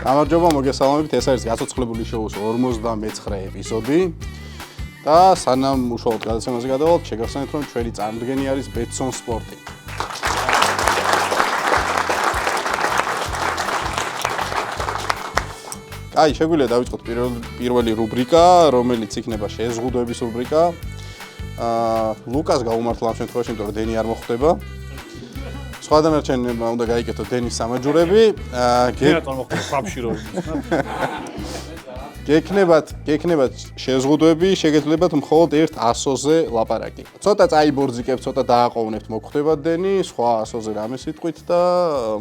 გამარჯობა, მოგესალმებით. ეს არის გაცოცხლებული შოუს 59 ეპიზოდი. და სანამ უშუალოდ გადაცემაზე გადავალთ, შეგახსენებთ, რომ ჩვენი წარმომადგენელი არის Betson Sport-ი. აი, შეგვიძლია დავიწყოთ პირველი რუბრიკა, რომელიც იქნება შეზღუდვების რუბრიკა. ლუკას გაუმართლა ამ შემთხვევაში, იმიტომ რომ დენი არ მოხვდება. სხვა დანარჩენებმა უნდა გაიკეთოთ დენის სამაჯურები. გექნებათ შეზღუდვები, შეგეძლებათ მხოლოდ ერთ ასოზე ლაპარაკი. ცოტა წაიბორძიკებთ, ცოტა დააყოვნებთ, მოგხვდება დენი, სხვა ასოზე რამე სიტყვით და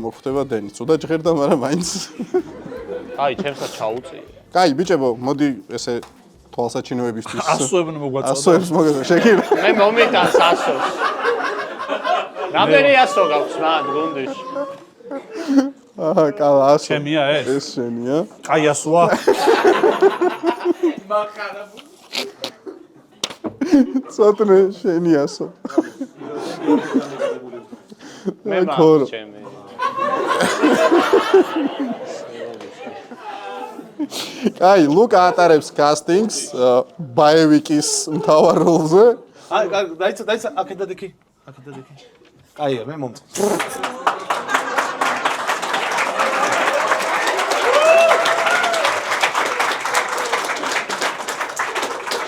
მოგხვდება დენი. ცუდა ჟღერდა, მაგრამ მაინც. აი, ჩემსაც ჩაუწია. კაი, ბიჭებო, მოდი ესე თვალსაჩინოებისთვის. ასოებն მოგვაწოდა. ასოებს მოგეძო, შეგირდა. მე მომიტანს ასოს. რამდენი ასო გაქვს მან გუნდში? კალა ასო. ჩემია ეს? ეს შენია. კაი ასოა. ცოტნე შენი ასო. მე მაქვს ჩემი. კაი, ლუკა ატარებს კასტინგს ბაევიკის მთავარ როლზე. აი, დაიცა, აქედადიქი. კაია, მე მომწონს.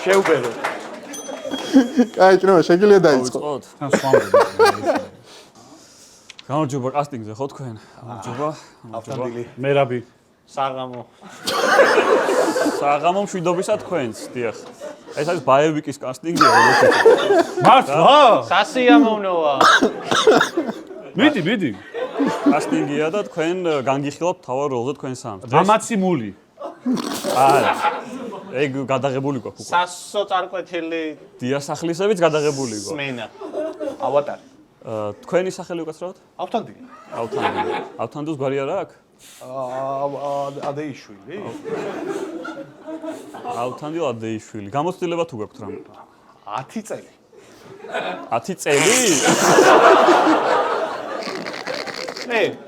შეუბერო. კაი, ჭრომა, შეგიძლია დაიწყო. თან სვამბები. გამარჯობა კასტინგზე ხო თქვენ? გამარჯობა. ავტომობილი. მერაბი. საღამო მშვიდობისა თქვენს, დიახ. ეს არის ბაევიკის კასტინგი, როგორ მართლა? სასიამოვნოა. მიდი. კასტინგია და თქვენ განგიხილავთ თავარ როლზე თქვენ სამს. მამაცი მული. არა. ეგ გადაღებული გვაქვს უკვე. სასო წარკვეთილი დიასახლისებიც გადაღებული გვაქვს. სმენა. ავატარი. თქვენი სახელი უკაცრავად? ავთანდი. ავთანდოს გვარი არა აქვს? ადეიშვილი. ავთანდი ადეიშვილი. გამოცდილება თუ გაქვთ რამე? 10 წელი. 10 წელი? მე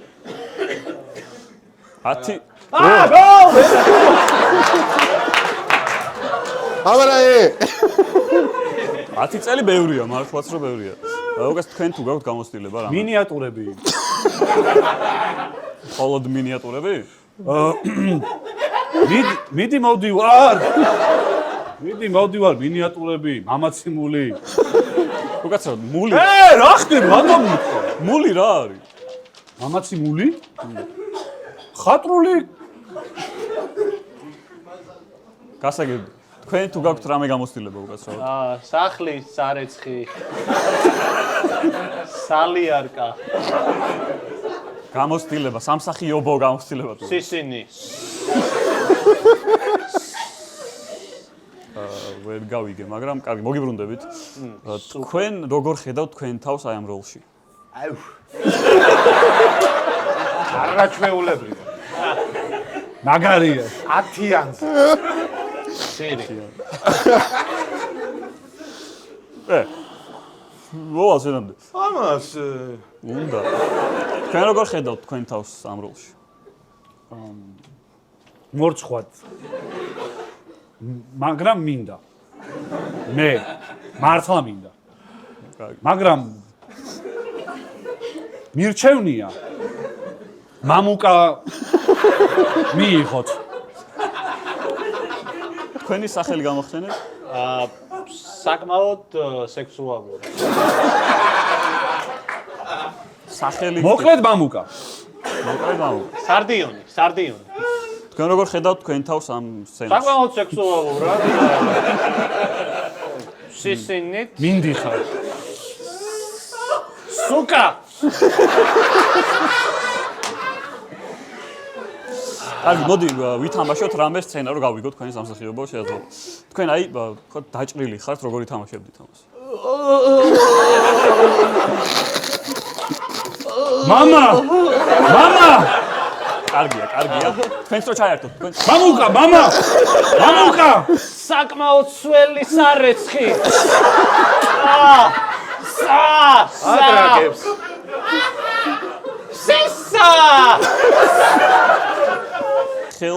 10 აბარაე 10 წელი ბევრია, მართლაც რომ ბევრია. როგორ თქვენ თუ გაქვთ გამოცდილება რამე? მინიატურები. მხოლოდ მინიატურები? მიდი მოვდივარ მინიატურები, მამაცი მული. უკაცრავად, მული. რა ხდება, რატომ? მული რა არის? მამაცი მული? ხატრული. გასაგები. თქვენ თუ გაქვთ რამე გამოცდილება უკაცრავად? სახლის სარეცხი. სალიარკა. გამოცდილება, სამსახიობო გამოცდილება თუ. სისინი. ვერ გავიგე, მაგრამ კარგი, მოგიბრუნდებით. თქვენ როგორ ხედავთ თქვენ თავს აი ამ როლში? აუ. არაჩვეულებრივი. მაგარია. 10-იანზე. სირი. მოვალ შენამდე. ამას უნდა. თქვენ როგორ ხედავთ თქვენ თავს ამ როლში? მორცხვად. მაგრამ მინდა. მე მართლა მინდა. მაგრამ მირჩევნია მამუკა მიიღოთ. თქვენი სახელი გამოხსენეთ? საკმაოდ სექსუალური. სახელი მოკლედ მამუკა. სარდიონი. თქვენ როგორ ხედავთ თქვენ თავს ამ სცენაში? საკმაოდ სექსუალურად. სისინით. მინდიხარ. სუკა. კარგი, მოდი ვითამაშოთ რამე სცენა, რომ გავიგოთ თქვენი სამსახიობო შეაძლოა. თქვენ აი ხო დაჭრილი ხართ, როგორ ითამაშებდით ამას? მამა! კარგია. თქვენც რო ჩაერთოთ, თქვენ. მამუკა! საკმაოდ სველი სარეცხი. ატრაკებს. სისა!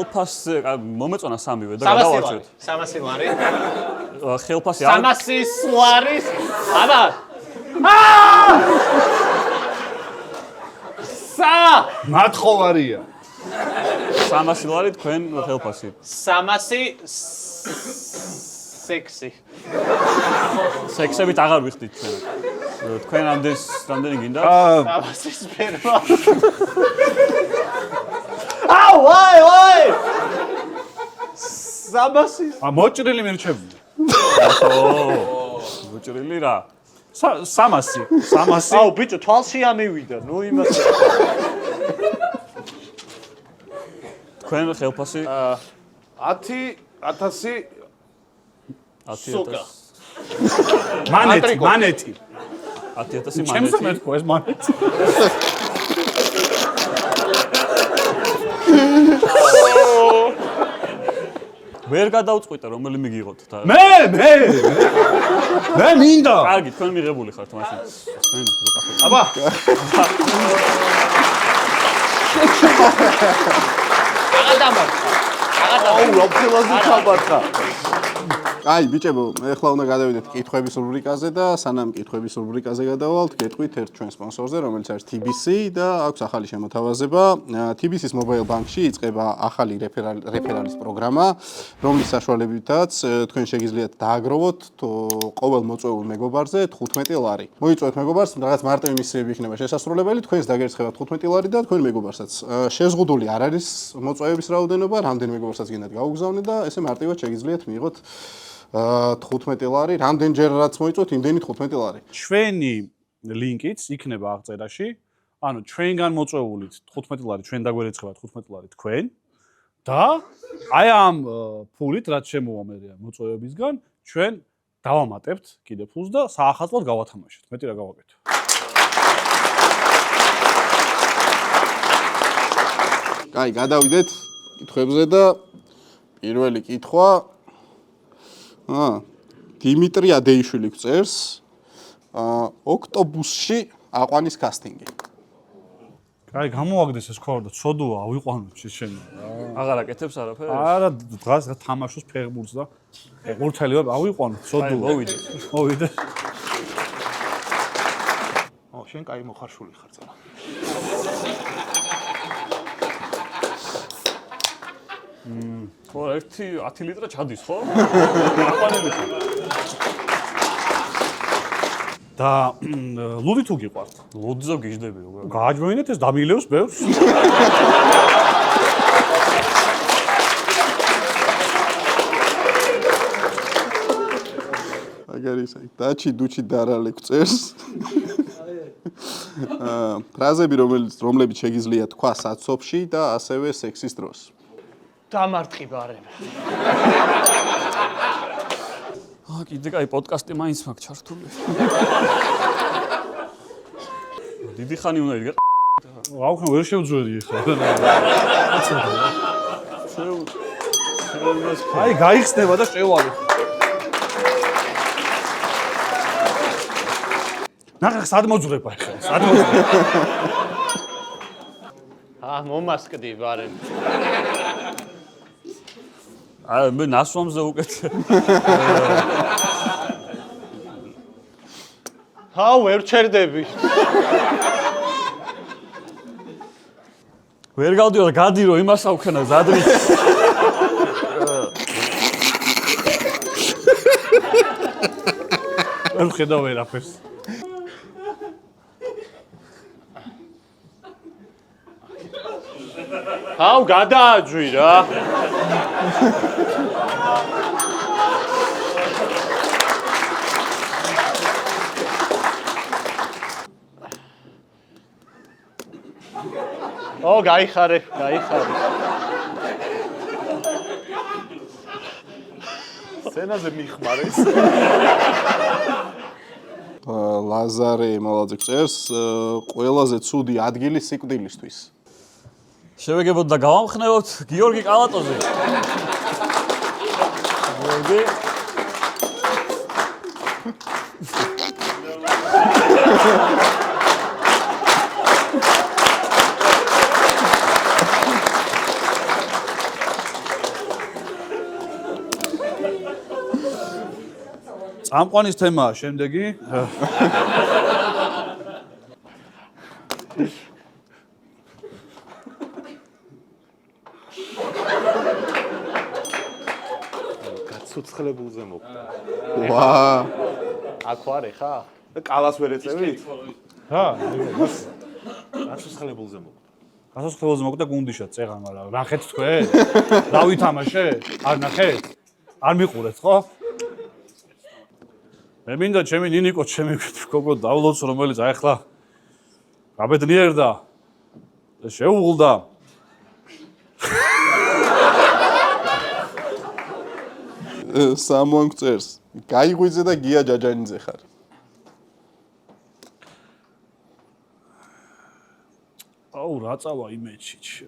ხელფასზე მომეწონა სამივე და გადავარჩევთ. 300 ლარი. ხელფასი 300 ლარის. აბა. მათხოვარია. 300 ლარი თქვენ ხელფასი. 300 სექსი. სექსებით აღარ ვიხდით თქვენ. თქვენ რამდენი გინდა? 300 სპერმა. ვაი! 300 მოჭრილი მირჩევია. მოჭრილი რა. 300. აუ ბიჭო თვალში ამივიდა. ნუ იმას თქვენ ხელფასი 10,000 სოკა. მანეთი. 10,000 ჩემს მანეთი. მეთქო ეს მანეთი. ვერ გადავწყვიტე რომელი მიგიღოთ და მე მინდა. კარგი თქვენ მიღებული ხართ მაშინ. თქვენ ვიყავთ. აბა. აი, ბიჭებო, ეხლა უნდა გადავიდეთ კითხვების რუბრიკაზე და სანამ კითხვების რუბრიკაზე გადავალთ, გეტყვით ერთ ჩვენ სპონსორზე, რომელიც არის TBC და აქვს ახალი შემოთავაზება. TBC-ის მობაილ ბანკში იწყება ახალი რეფერალის პროგრამა, რომლის საშუალებითაც თქვენ შეგიძლიათ დააგროვოთ ყოველ მოწვეულ მეგობარზე 15 ლარი. მოიწვევთ მეგობარს, რაღაც მარტივი მისიები იქნება შესასრულებელი, თქვენს დაგერცხებათ 15 ლარი და თქვენ მეგობარსაც. შეზღუდული არ არის მოწვევების რაოდენობა, რამდენ მეგობარსაც გინდათ გაუგზავნეთ და ესე მარტივად შეგიძლიათ მიიღოთ 15 ლარი, რამდენჯერ რაც მოიწვევთ, იმდენი 15 ლარი. ჩვენი ლინკიც იქნება აღწერაში. ანუ ჩვენგან მოწვეულით 15 ლარი ჩვენ დაგვერეცხებათ 15 ლარი თქვენ და აი ამ ფულით რაც შემოვა მე მოწვევებისგან ჩვენ დავამატებთ კიდე ფულს და საახალწლოდ გავათამაშეთ. მეტი რა გავაკეთო. კაი, გადავიდეთ კითხვებზე და პირველი კითხვა დიმიტრი ადეიშვილი გწერს ოქტობუსში აყვანის კასტინგი. კაი, გამოვაგდეს ეს ქორდა, ცოდოა, ავიყვანოთ შენ. აღარ აკეთებს არაფერს? არა, დღეს თამაშობს ფეხბურთს და ფეხბურთელი ავიყვანოთ, ცოდოა. მოვიდე. შენ კაი მოხარშული ხარ ძალა. ხო, 10 ლიტრა ჩადის, ხო? აყვანები ხარ. და ლუდი თუ გიყვართ? ლუდზე გიждები როგორ? გააჯვენეთ ეს დამილევს ბევრს. აგარი ისე დაჩი დუჩი დარალე გწერს. ფრაზები რომლებიც შეგიძლია თქვა საცობში და ასევე სექსის დროს. დამარტყი ბარემ. კიდე კაი პოდკასტი მაინც მაქვს ჩართული. დიდი ხანი უნდა იგე. აუხან ვერ შევძვერი ახლა. აი გაიხსნება და შევარი. ნახე სად მოძრება ახლა? სად მოძრება? მომასკდი ბარემ. მე ნასვამზე უკეთე. ვერ ჩერდები. ვერ გავდიო და გადირო იმას ავქენა ზადრი. ვერ ხედავ ვერაფერს. გადააჯვი რა. გაიხარე. სცენაზე მიხმარეს. ლაზარე მალაძე გწერს ყველაზე ცუდი ადგილი სიკვდილისთვის. შევეგებოთ და გავამხნევოთ გიორგი კალატოზე. გიორგი წამყვანის თემაა შემდეგი. გაცოცხლებულზე მოკვდა. ვა აქ ვარ ხა? და კალას ვერ ეწევით? რა? გაცოცხლებულზე მოკვდა. გასასწრებელზე მოკვდა გუნდიშად წეღან, მაგრამ ნახეთ თქვენ? რა ვითამაშე? არ ნახეთ? არ მიყურეთ, ხო? მე მინდა ჩემი ნინიკო, ჩემი გოგო დავლოც, რომელიც აი ახლა გაბედნიერდა და შეუღლდა. Someone წერს. გაიღვიძე და გია ჯაჯანიძე ხარ. აუ, რა წავა იმეჩი.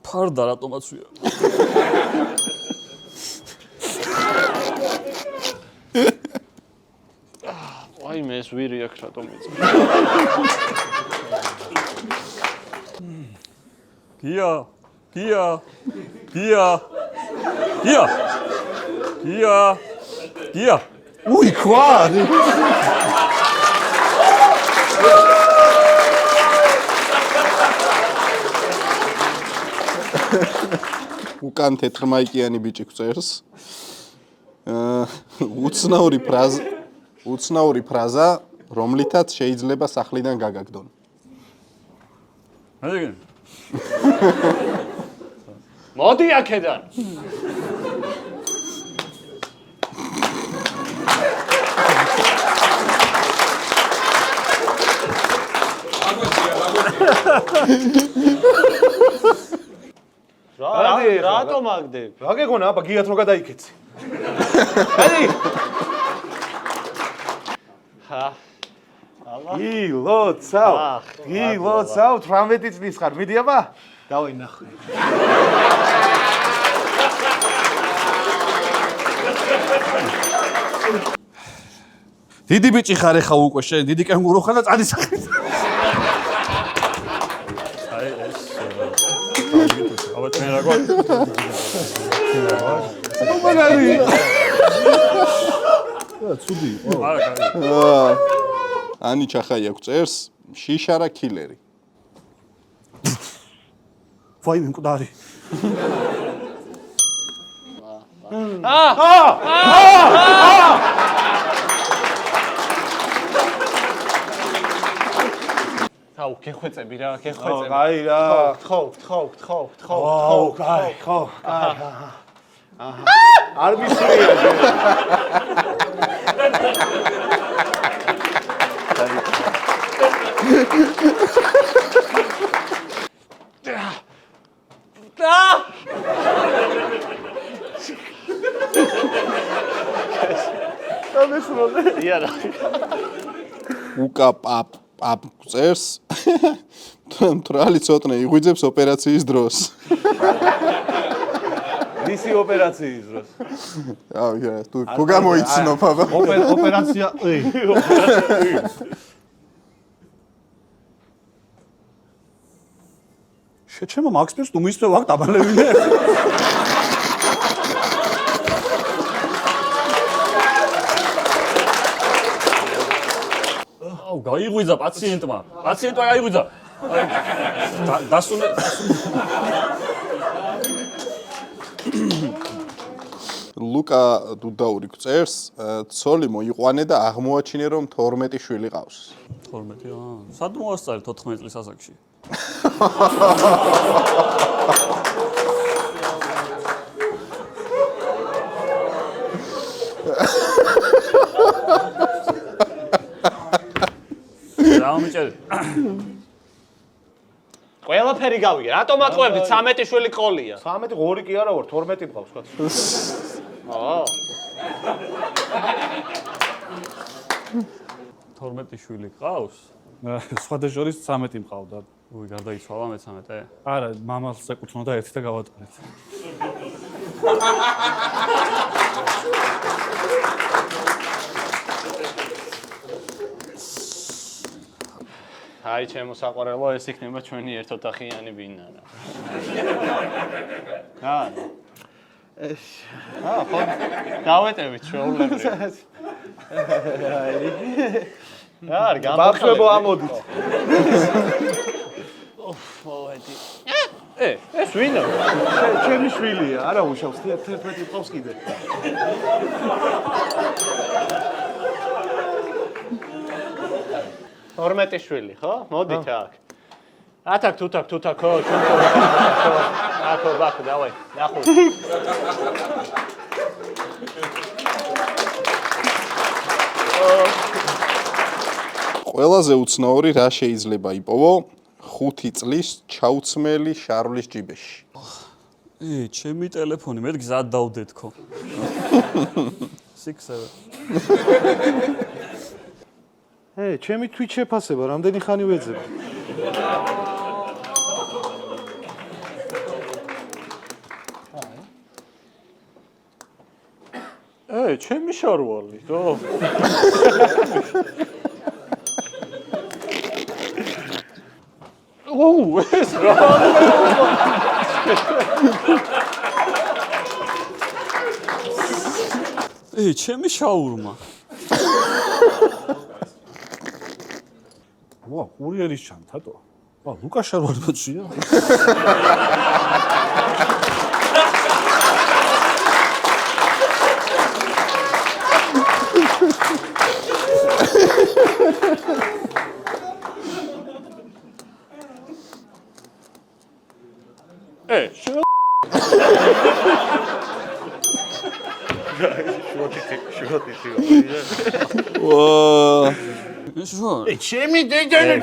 ფარდა რატომაცვია. აი მე ეს ვირი აქ რატომ იწვა? გია. უი, ქვარი. უკან თეთრმაიკიანი ბიჭი გწერს. უცნაური ფრაზა, რომლითაც შეიძლება სახლიდან გაგაგდონ. მეგენ. მოდი აქედან. რატომ აგდებ? რა გეგონა აბა გიათ რო გადაიქეცი. აი. ჰა. გილოცავ. 18 წლის ხარ, მიდი აბა? დავაი ნახვე. დიდი ბიჭი ხარ ეხა უკვე შენ, დიდი კენგურუ ხარ და წადი სახით. აი ეს აბა ჩვენ რა გვაქვს? მაგარი. ცუდი იყო. არა, კაი. ანი ჩახაია გწერს, შიშარა კილერი. ვაი მე მკვდარი. აუ, გეხვეწები რა, გეხვეწები. აი რა. ხო. აუ, კაი, ხო. არ მისურია ჯერ. იარა. უკა პაპ გწერს. თრალი ცოტნე იღვიძებს ოპერაციის დროს. მისი ოპერაციის დროს. აი, თუ გამოიცნობ აბა. ოპერაცია. შეჩემო მაქსპირს თუ მისწევ აქ დაბალებინე. აუ, გაიღვიძა პაციენტმა. პაციენტმა გაიღვიძა. დასუნე. ლუკა დუდაური გწერს, ცოლი მოიყვანე და აღმოაჩინე რომ 12 შვილი ყავს. 12 სად მოასწარი 14 წლის ასაკში? დაამიჭერე. ყველაფერი გავიგე. რატომ ატყუებდი 13 შვილი ყოლია? 13 2 კი არა ვარ, 12 მყავს კაცო. აა. 12 შვილი ყავს? სხვადასხვა 13 მყავდა. უი, გარდაიცვალა მე-13? არა, მამალს ეკუთვნოდა ერთი და გავატარეთ. აი ჩემო საყვარელო, ეს იქნება ჩვენი ერთოთახიანი ბინა რა. ხო, დავეტევით შეუძლებელი. არ ბავშვებო ამოდით. მოედი. ეს ვინა? ჩემი შვილია, არა უშავს 11 წელს კიდე. ორმეტი შვილი, ხო? მოდით აქ. ათაკ თუთაკ, ხო, ჩვენ აქ ბაქ, დავაი, ნახო. ყველაზე უცნაური რა შეიძლება იპოვო 5 წლის ჩაუცმელი შარვლის ჯიბეში? ჩემი ტელეფონი, მე გზად დავდეთქო. 6-7. ჩემი თვით შეფასება, რამდენი ხანი ვეძებ? ჩემი შარვალი, ხო? ეს რა? ჩემი შაურმა. ვა, კურიერის ჩანთატო. ვა, ლუკა შარვალბოჩია. ჩემი დედანი.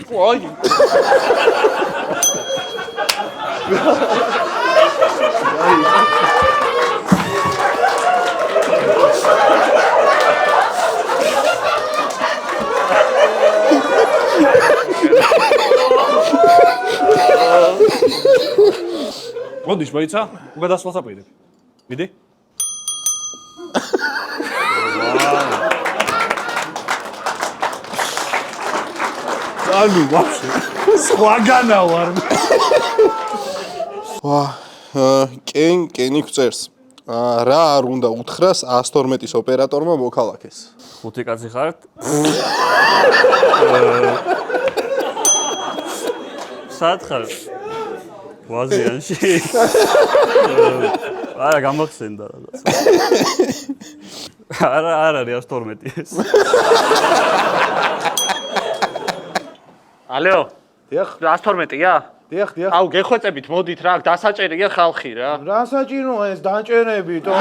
ვაი. მოდი, მოიცა? უგადასვლას აპირებ. მიდი. ანუ ვაფშე სხვაგანა ვარ. ვა, კენი გვწერს. რა არ უნდა უთხრას 112-ის ოპერატორმა მოქალაქეს? 5 კაცი ხართ? სად ხარ? ვაზიანში. არა, გამახსენდა რაღაც. არა არის 112 ეს. ალო. დიახ. 112-ია? დიახ. აუ, გეხვეწებით, მოდით რა, დასაჭერია ხალხი რა. რა საჭიროა ეს დაჭერებით, რა.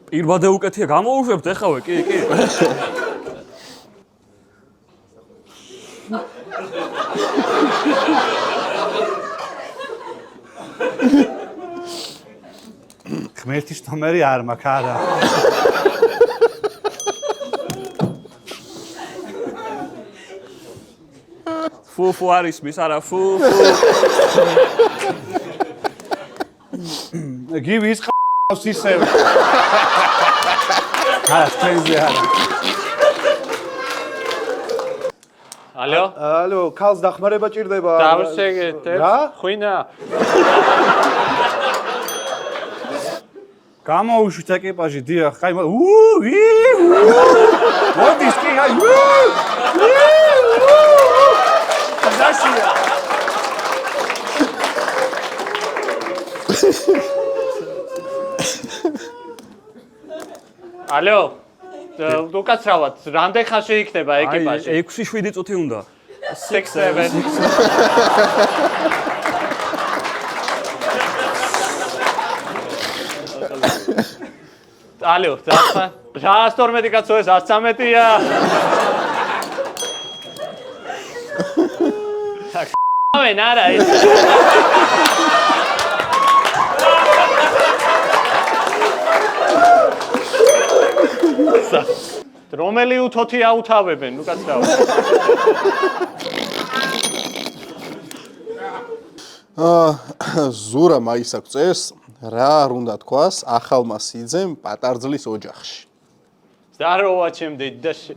პირბადე უკეთია, გამოუშვებთ ეხავე, კი. ღმერთის ნომერი არ მაქვს, არა. ფუ არის მის არა ფუ. გივის ყავს ისევ. არა, თქვენზე არა. ალო, ქალს დახმარება ჭირდება. დავსეგეთ, ხვინა. გამოუშვით ეკიპაჟი, დიახ, ხაი, მოდის კი, აი, ალო, უკაცრავად, რამდენ ხანში იქნება ეკიპაჟი? 6-7 წუთი უნდა. 6-7. ალო, ძახა. 112 კაცო ეს 113-ია. ავენ არა ეს. რომელი უთოთი აუთავებენ, ნუ კაცრავ. ზურა მაისაკწეს რა არ უნდა თქვას ახალმა სიძემ პატარძლის ოჯახში. Здорово, чем дедаш.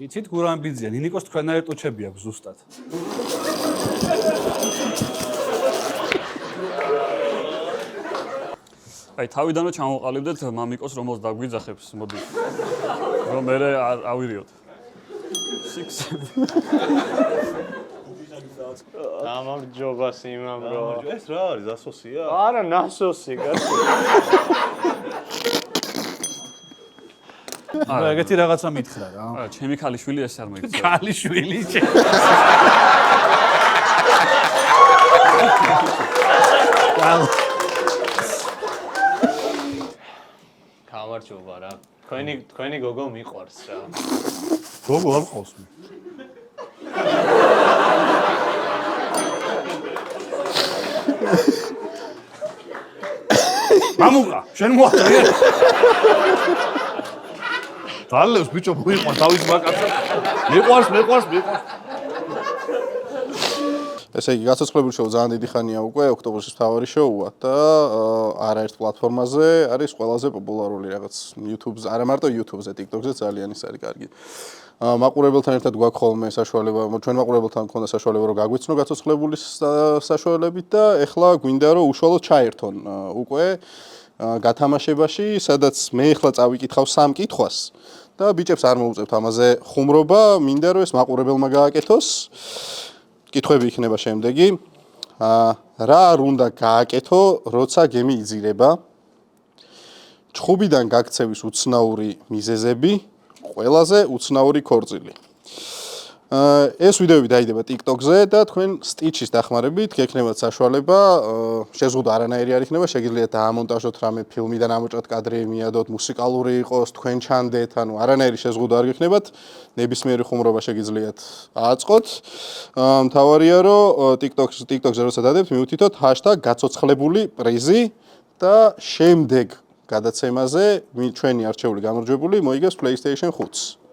იცით გურამბიძია, ნინიკოს თქვენაერ ტუჩები აქვს ზუსტად. აი თავიდანვე ჩამოყალიბდეთ მამიკოს რომელს დაგვიძახებს, მოდი. რომ მე ავირიოთ. 6 ამარჯობას იმამ რო. ეს რა არის ასოსია? არა, ნასოსი, კაცო. არა, ეგეთი რაღაცა მითხრა რა. არა, ჩემი ქალიშვილი ეს არ მოიქცა. ქალიშვილი გამარჯობა რა. თქვენი გოგო მიყვარს რა. გოგო არ ყავს მე. მამუკა, შენ მოაწერე. დალევს ბიჭო, მოიყვარ თავის მაკაცს. მეყვარს. ესე იგი, გასაცხლებელი შოუ ძალიან დიდი ხანია უკვე, ოქტომბრის მთავარი შოუა და არაერთ პლატფორმაზე არის ყველაზე პოპულარული რაღაც YouTube-ზე, არა მარტო YouTube-ზე, TikTok-ზე ძალიან ის არის კარგი. მაყურებელთან ერთად გვაქვს ხოლმე საშუალება, ჩვენ მაყურებელთან მქონდა საშუალება რომ გაგვიცნო გასაცხლებულის საშუალებით და ეხლა გვინდა რომ უშუალოდ ჩაერთონ უკვე გათამაშებაში, სადაც მე ეხლა წავიკითხავ 3 კითხვას და ბიჭებს არ მოუწევთ ამაზე ხუმრობა, მინდა რომ ეს მაყურებელმა გააკეთოს. კითხვები იქნება შემდეგი. რა არ უნდა გააკეთო, როცა გემი იძირება? ჩხუბიდან გაქცევის უცნაური მიზეზები, ყველაზე უცნაური ქორწილი. ეს ვიდეოები დაიდება TikTok-ზე და თქვენ Stitch-ის დახმარებით გექნებათ საშუალება, შეზღუდვა არანაირი არ იქნება, შეგიძლიათ დაამონტაჟოთ რამე ფილმიდან ამოჭრათ კადრები, მიადოთ, მუსიკალური იყოს, თქვენ ჩანდეთ, ანუ არანაირი შეზღუდვა არ გექნებათ, ნებისმიერი ხუმრობა შეგიძლიათ აწყოთ. მთავარია რომ TikTok-ზე როცა დადებთ, მიუთითოთ #გაცოცხლებული პრიზი და შემდეგ გადაცემაზე ჩვენი არჩეული გამარჯვებული მოიგებს PlayStation 5-ს.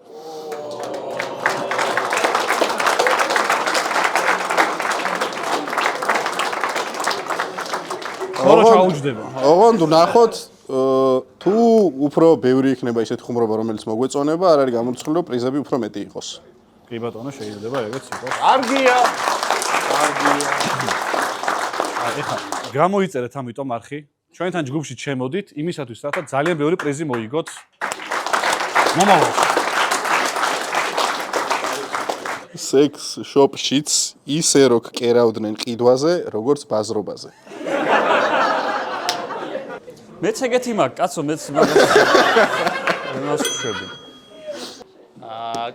ხორო ჩაუჯდება. ოღონდ ნახოთ თუ უფრო ბევრი იქნება ისეთი ხუმრობა რომელიც მოგვეწონება, არ არის გამორიცხული რომ პრიზები უფრო მეტი იყოს. კი ბატონო, შეიძლება ეგეც იყოს. კარგია. ეხლა გამოიწერეთ ამიტომ არხი. ჩვენთან ჯგუფში ჩემოდით იმისათვის, რათა ძალიან ბევრი პრიზი მოიგოთ. მომავალში. Sex shop-შიც ისე რო კერავდნენ ყიდვაზე, როგორც ბაზრობაზე. მეც ეგეთი მაქვს, კაცო, მეც მაგას შვები.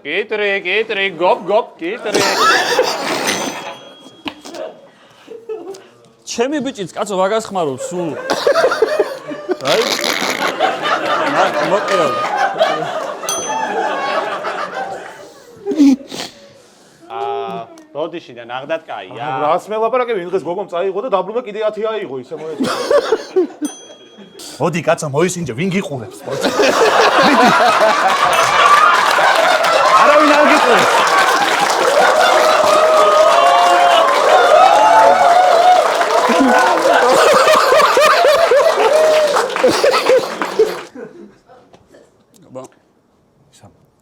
კიტრი, გოპ, კიტრი. ჩემი ბიჭიც, კაცო, მაგას ხმარობ სულ. აი. მოკერავ. როდიშიდან აღდათ კაია. რას მელაპარაკები, ვინ დღეს გოგომ წაიღო და დაბრუნდა კიდე 10 აიღო, ისე მოეწონა. მოდი კაცო, მოისინჯე, ვინ გიყურებს? არავინ არ გიყურებს.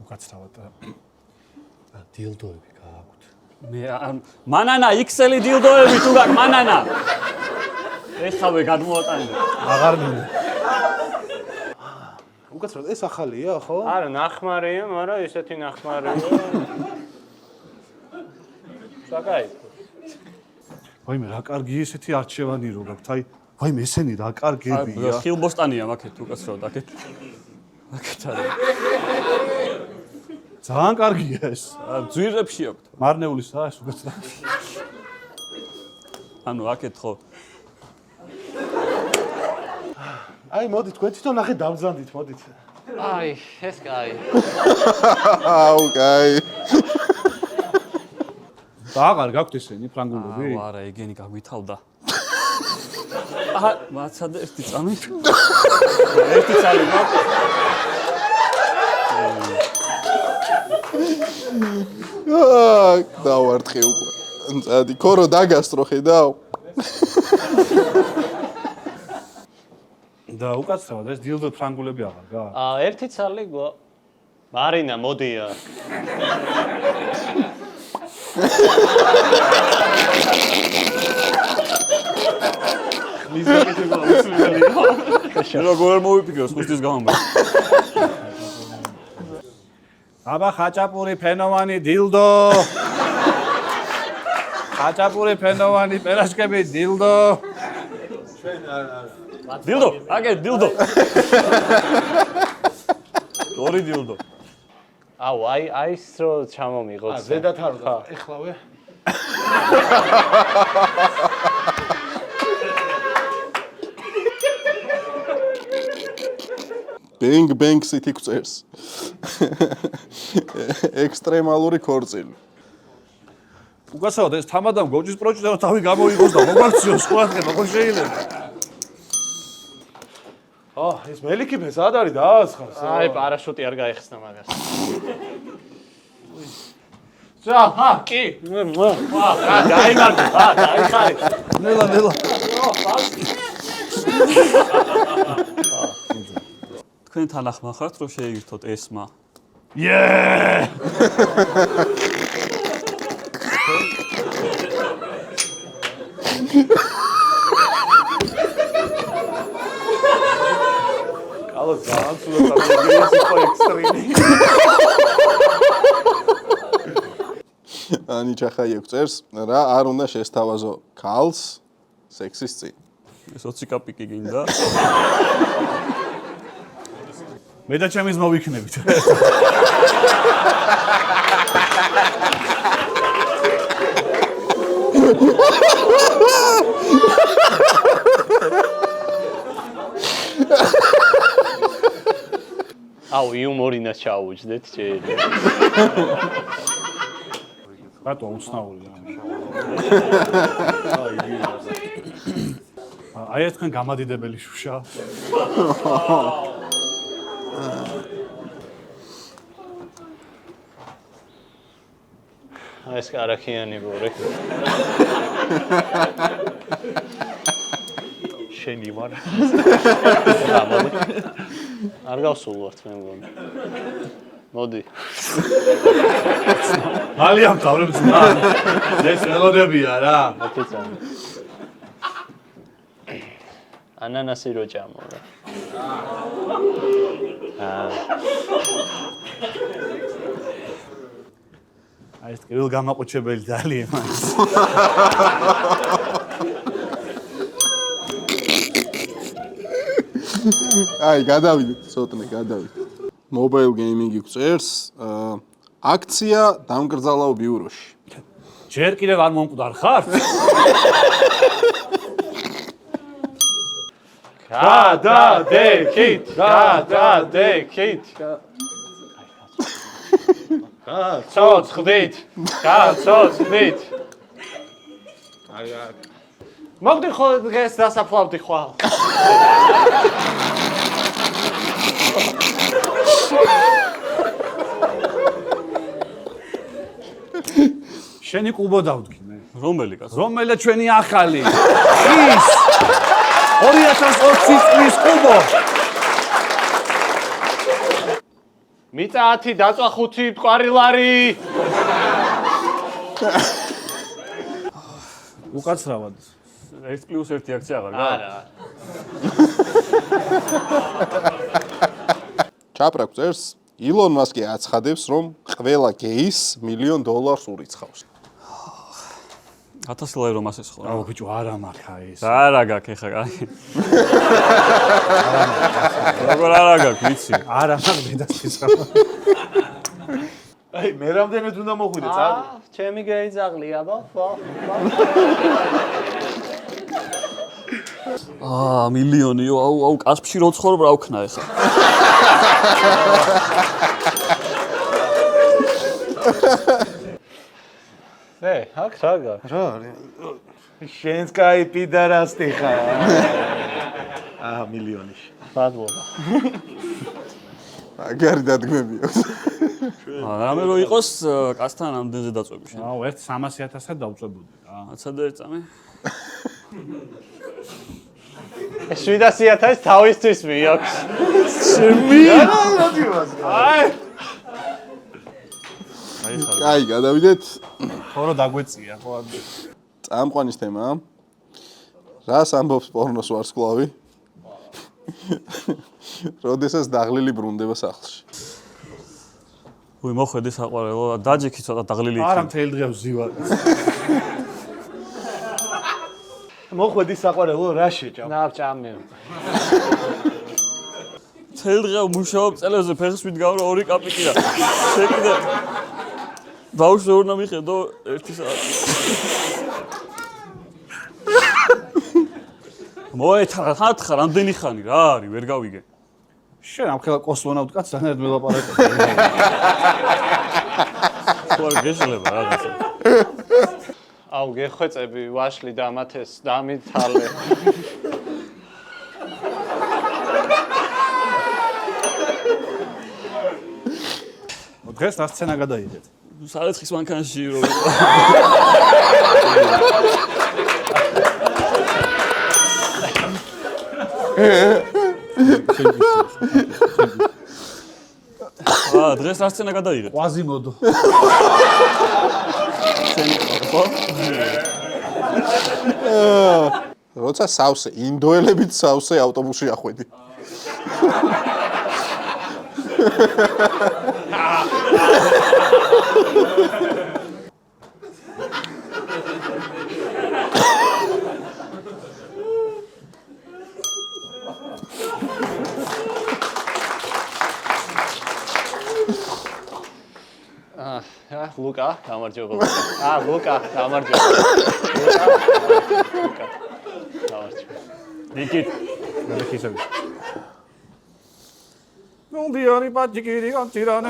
უკაცრავად დილდოები გააქვთ. მანანა XL დილდოები თუ გაქვს მანანა. ეხავე გადმოატანე. აღარ მინდა. უკაცრავად ეს ახალია, ხო? არა, ნახმარია, მაგრამ ესეთი ნახმარია. საკაი. ვაიმე, რა კარგი ესეთი არჩევანი რო გაქვთ. აი, ვაიმე, ესენი რა კარგებია. ხილბოსტანია მაქეთ უკაცრავად აქეთ. აქეთ არის. ძალიან კარგია ეს. ძვირებში აქვს. მარნეულისა ეს უკაცრავად. ანუ აქეთ ხო. აი, მოდი, თქვენ თვითონ ნახეთ დამძანდით, მოდით. აი, ეს კაი. აუ, კაი. და აღარ გაქვთ ესენი ფრანგულები? არა, ეგენი გაგვითალდა. მაცადე ერთი წამი. ერთი წალი მაქვს. დავარტყი უკვე. წადი, ქორო დაგასტრო ხედავ. და უკაცრავად ეს დილდო ფრანგულები აღარ გა? ერთი წალი მარინა მოდი. როგორ მოვიფიქროს ხუთის გამომბა. აბა ხაჭაპური ფენოვანი დილდო. ხაჭაპური ფენოვანი პერაშკები დილდო. დილდო, აგე დილდო. ორი დილდო. აუ, აი ის რო ჩამომიღოთ. ზედათ არ ვდა. ეხლავე. Bang bang city გვწერს. ექსტრემალური ქორწილი. უკაცრავად ეს თამადამ გოჯის პროჭიდან თავი გამოიღოს და მოგარციოს სხვა დღე როგორ შეიძლება? ეს მელიქიფე სად არის დაასხას? აი, პარაშუტი არ გაიხსნა მაგას. კი. გაიმარჯვა, დაიხარი. ნელა. თქვენ თანახმა ხართ რომ შეირთოთ ესმა. ალო ძალიან სულად ამიგეის იყო ექსტრიმი. ანიჩა ხაიე გვწერს, რა არ უნდა შესთავაზო ქალს სექსის წინ. ეს 20 კაპიკი გინდა. მე და ჩემის მოვიქნებით. აუ, იუმორინა ჩაუჯდეთ ჯერ. რატო უცნაურია? აი ეს თქვენ გამადიდებელი შუშა. აი ეს კარაქიანი ბორე. შენი ვარ. არ გავსულვართ მე მგონი. მოდი. ალია მთავრებს რა. ეს ელოდებია რა. მოგეწონა. ანანასი რო ჭამო რა. აი ეს პირველ გამაყუჩებელი ძალიან მაინც. აი, გადავიდეთ, ცოტნე გადავიდეთ. Mobile gaming-ი გვწერს, აქცია დამკრძალავ ბიუროში. ჯერ კიდევ არ მომკვდარ ხარ? გადადექით. გაცოცხლით. მოგდი ხო დღეს დასაფლავდი ხვალ. შენი კუბო დავდგი მე. რომელი კაცო? რომელია ჩვენი ახალი? ის 2020 წლის კუბო. მიწა 10 დაწვა 5 მყარილარი. უკაცრავად 1+1 აქცია აღარ გა? არა. ჩაპრა გვწერს, ილონ მასკი აცხადებს, რომ ყველა გეის $1,000,000 ურიცხავს. 1000 ლარი რომ ასეს ხო? აუ ბიჭო არა მაქვს ეს. არა გაქვს ეხა კაი. როგორ არა გაქვს ვიცი? არა მაქვს დედასის ხა. აი მე რამდენად უნდა მოხვიდე წადი? ჩემი გეიძაღლია ბო. მილიონიო, აუ კასპში რო ცხოვრობ რა ვქნა ეხა. აქ რა გაქვს? რა არის? შენს კაი პიდარასტი ხარ. მილიონიში. მადლობა. აგარი დადგმები აქვს. რამე რო იყოს კაცთან ამდენზე დაწვევი შენ. აუ, ერთ 300.000-ად დავწვებოდი რა. 1000 წამი. ეს 700.000 თავისთვის მიაქვს. კაი, გადავიდეთ თორო დაგვეწია ხო არ წამყვანის თემა. რას ამბობს პორნოს ვარსკვლავი? როდესაც დაღლილი ბრუნდება სახლში. უი მოხვედი საყვარელო, დაჯექი ცოტა დაღლილი იქნება. არა მთელი დღე ვზივარ. მოხვედი საყვარელო რა შეჭამ? ნავჭამი. მთელი დღე მუშაობ წელებზე ფეხს ვიდგავრო 2 კაპიკია. შეკიდე. ბავშვი უნდა მიხედო 1 საათი. მოეთარა ხათხა რამდენი ხანი რა არის ვერ გავიგე. შენ ამ ხელა კოსმონავტ კაცს თანერად ველაპარაკობ. ხო არ გეშლება რაღაცა. აუ გეხვეწები ვაშლი დამათეს დამითალე. დღეს რა სცენა გადაიღეთ? სარეცხის მანქანაში რო დღეს რა სცენა გადაიღეთ? ყვაზიმოდო. ხო? როცა სავსე, ინდოელებით სავსე ავტობუსში ახვედი. ლუკა, გამარჯობა. ლუკა, გამარჯობა. ლუკა. გამარჯობა. ნიკით მეხისები. ნუნდიარი პაჯიკირი განტირანე.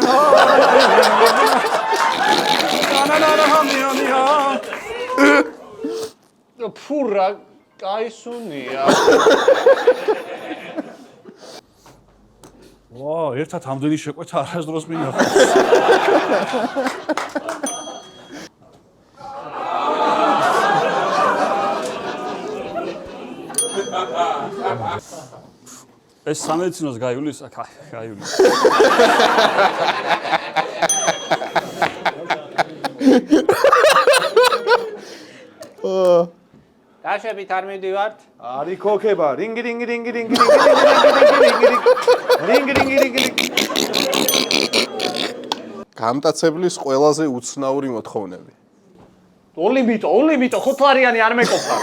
ფურა კაისუნია. ვა, ერთად ამდენი შეკვეთა არასდროს მინახავს. ეს სამედიცინოს გაივლის, აქ გაივლის. დაშვებით არ მივდივართ? არი ქოქება, რინგი რინგი რინგი რინგი რინგი რინგი რინგი რინგი. გამტაცებლის ყველაზე უცნაური მოთხოვნები. ოლიმიტო, ხუთლარიანი არ მეკოხარ.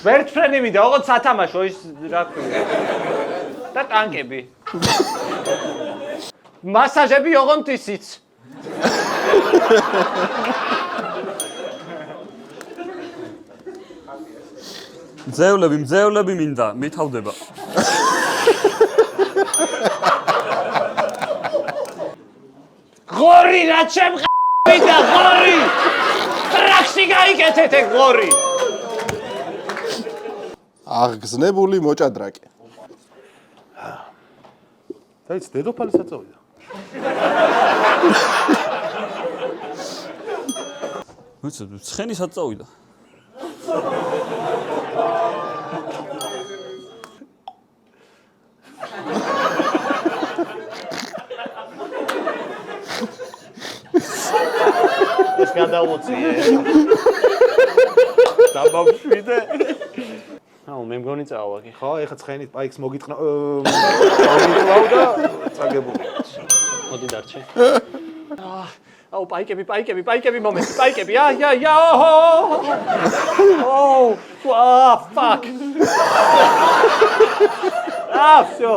ვერტფრენი მიდა, ოღონდ სათამაშო ის რა ქვია. და ტანკები. მასაჟები ოღონდ ისიც. მძევლები მინდა, მითავდება. ღორი რა ჩემყავიდა, ღორი! ტრაქსი გაიკეთეთ ეგ ღორი! აღგზნებული მოჭადრაკე. დაიც დედოფალი საწოვიდა. ვიცი, ცხენი საწოვიდა. ეს გადავუწიე. დაბავშვიდე. აუ მე მგონი წავაკი. ხო, ეხა ცხენით პაიქს მოგიტყნა. მოგიტყნავ და წაგებული. მოდი დარჩე. აუ პაიკები მომენტი, პაიკები. ოჰო. Fuck. Всё.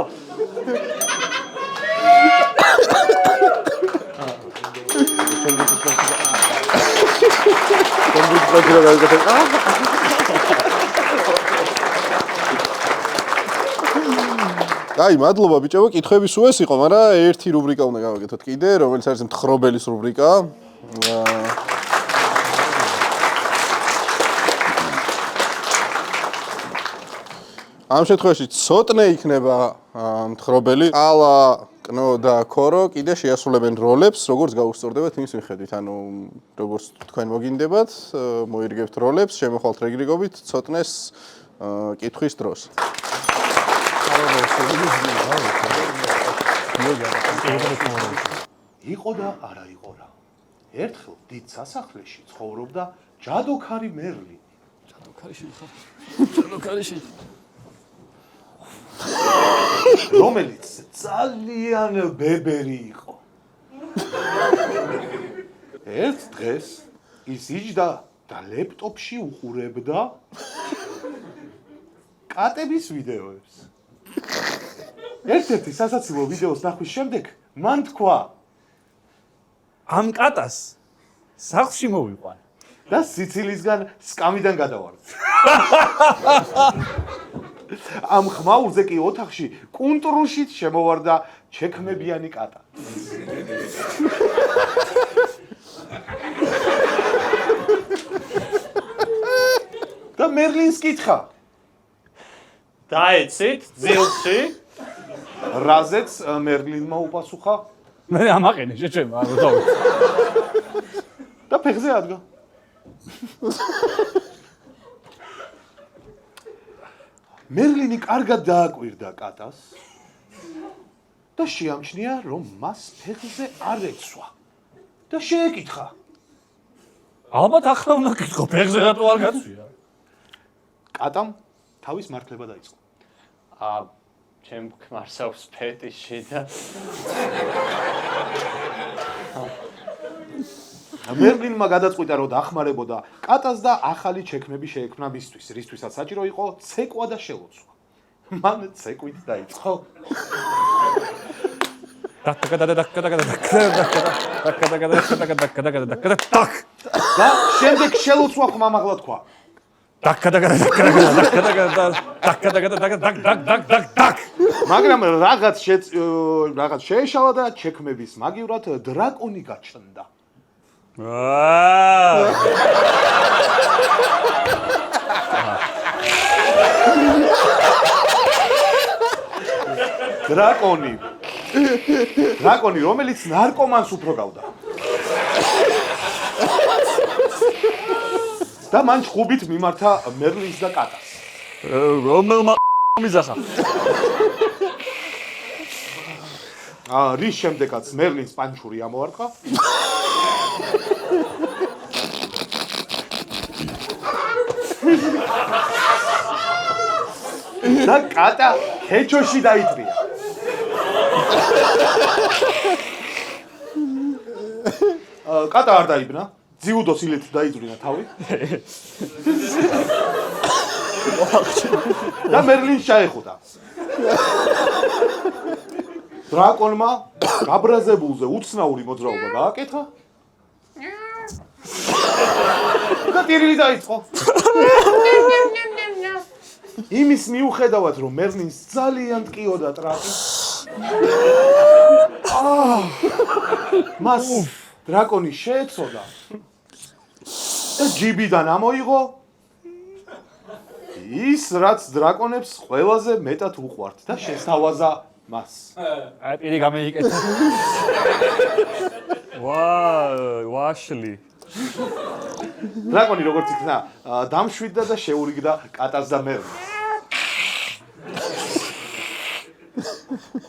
აი, მადლობა ბიჭებო, კითხვები სულ ეს იყო, მაგრამ ერთი რუბრიკა უნდა გავაკეთოთ კიდე, რომელიც არის მთხრობელის რუბრიკა. ამ შემთხვევაში ცოტნე იქნება მთხრობელი. ყალა, კნო და ქორო კიდე შეასრულებენ როლებს, როგორც გაუსწორდებათ იმის მიხედვით. ანუ როგორც თქვენ მოგინდებათ, მოირგებთ როლებს, შემოხვალთ რეგრიგობით ცოტნეს კითხვის დროს. იყო და არა იყო რა. ერთხელ დიდ სასახლეში ცხოვრობდა ჯადოქარი მერლინი. რომელიც ძალიან ბებერი იყო. ერთ დღეს ის იჯდა და ლეპტოპში უყურებდა კატების ვიდეოებს. ერთ-ერთი სასაცილო ვიდეოს ნახვის შემდეგ მან თქვა ამ კატას სახლში მოვიყვან. და სიცილისგან სკამიდან გადავარდა. ამ ხმაურზე კი ოთახში კუნტრუშით შემოვარდა ჩექმებიანი კატა. და მერლინს კითხა. დაეცით ძილში. რაზეც მერლინმა უპასუხა მე ამაყენე შეჩემა არ დავი. და ფეხზე ადგა. მერლინი კარგად დააკვირდა კატას და შეამჩნია, რომ მას ფეხზე არ ეცვა და შეეკითხა. ალბათ ახლა უნდა გითხო ფეხზე რატო არ გაცვია? კატამ თავის მართლება დაიწყო. ჩემ ქმარს აქვს ფეტიში და მერლინმა გადაწყვიტა, რომ დახმარებოდა კატას და ახალი ჩექმები შეექმნა მისთვის, რისთვისაც საჭირო იყო ცეკვა და შელოცვა. მან ცეკვით დაიწყო. და შემდეგ შელოცვა ხმამაღლა თქვა. მაგრამ რაღაც შეეშალა და ჩექმების მაგივრად დრაკონი გაჩნდა. დრაკონი, რომელიც ნარკომანს უფრო გავდა. და მან ჩხუბით მიმართა მერლინს და კატას. რომელმა მიზახა? რის შემდეგაც მერლინს პანჩური ამოარტყა. და კატა ქეჩოში დაიწრია. კატა არ დაიბნა, ძიუდოს ილეთ დაიწრინა თავი. და მერლინს ჩაეხუტა. დრაკონმა გაბრაზებულზე უცნაური მოძრაობა გააკეთა. და ტირილი დაიწყო. იმის მიუხედავად, რომ მერლინს ძალიან ტკიოდა ტრაკი. მას დრაკონი შეეცოდა და ჯიბიდან ამოიღო ის, რაც დრაკონებს ყველაზე მეტად უყვართ და შესთავაზა მას. აი პირი გამეიკეთა. ვაშლი. დრაკონი როგორც იქნა, დამშვიდდა და შეურიგდა კატას და მერლინს.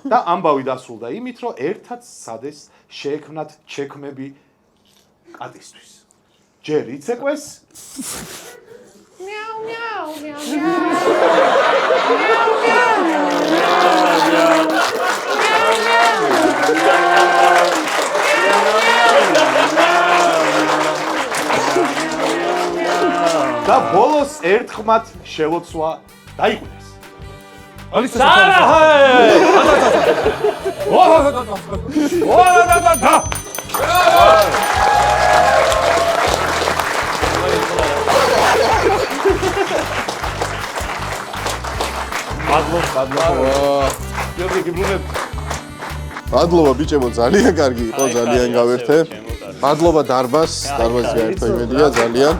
და ამბავი დასრულდა იმით, რომ ერთად სადეს შეექმნათ ჩექმები კატისთვის. ჯერ იცეკვეს Meow meow meow და ბოლოს ერთხმად შელოცვა დაიყვანეს. მადლობა ბიჭებო, ძალიან კარგი იყო, ძალიან გავერთე. მადლობა დარბაზს გაერთო იმედია ძალიან.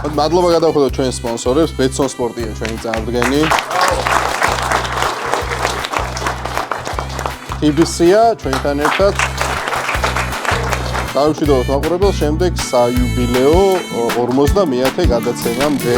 მადლობა გადავხდოთ ჩვენ სპონსორებს, ბეტსონ სპორტია ჩვენი წამდგენი. TBC-ა ჩვენთან ერთად. დავშვიდობთ მაყურებელს, შემდეგ საიუბილეო 50-ე გადაცემამდე.